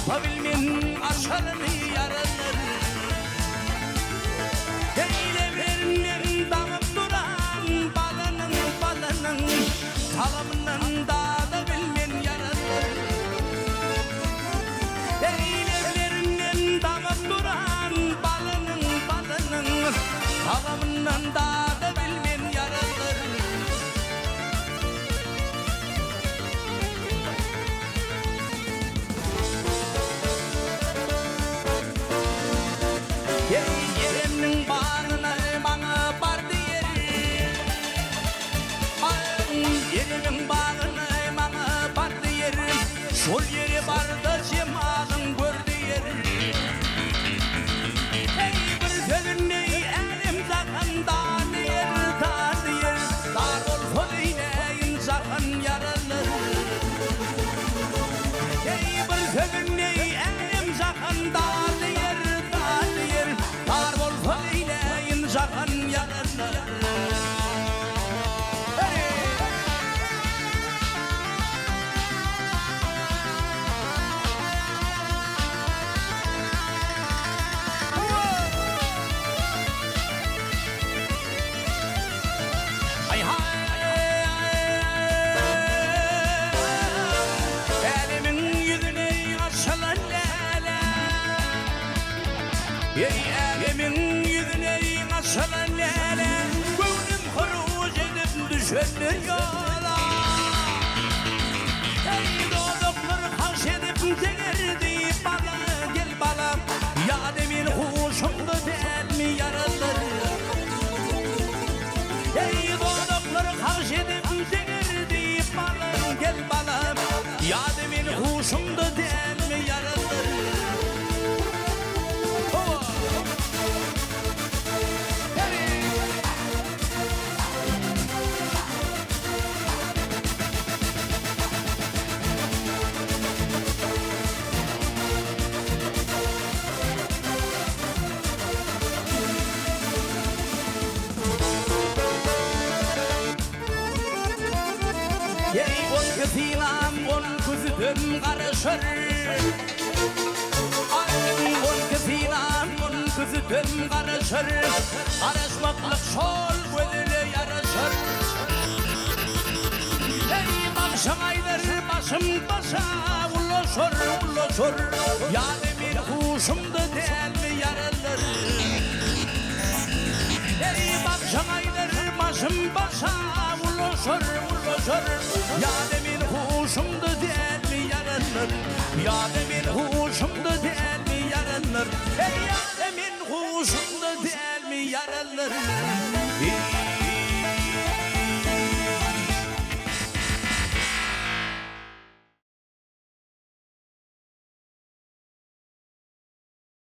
Yapabilmen aşarını yaralar. Eyle vermem damıp duran balının talabından da bilmen yaralar. Eyle vermem damıp duran balının talabından da bilmen yaralar. Yerimnin bağına bana bardı yeri. Yerimin bağına bana bardı yeri. Şol yeri barda cemağın gördü yeri. Hey bir sözünü elim zakın dar yer. Dar olsa yine zakın yaralı. Hey bir sözünü elim zakın dar yer. Dar olsa yine zakın yaralı. Elimin yüzüne açılan lale. Elimin yüzüne açılan lale. Gönlüm huruc edip düşenler yola. Ey doğdukları haş edip tegerdi bana. Gel bana ya demin huşumda değil mi yaralar. Ey doğdukları haş edip tegerdi bana. Gel bana ya demin huşumda değil mi yaralar. Ey on kesilam on küzdüm karışır. Ay on kesilam on küzdüm karışır. Karışmaklık şol gözüne yaraşır. Ey başım aydır başım başa ulaşır. Ya demin huşumda değil mi yaralar. Ey başım aydır başım başa ulaşır. Ya demin huşumda değil mi yaralar. Ya demin huşumda değil mi yaralar. Ey ya demin huşumda değil mi yaralar.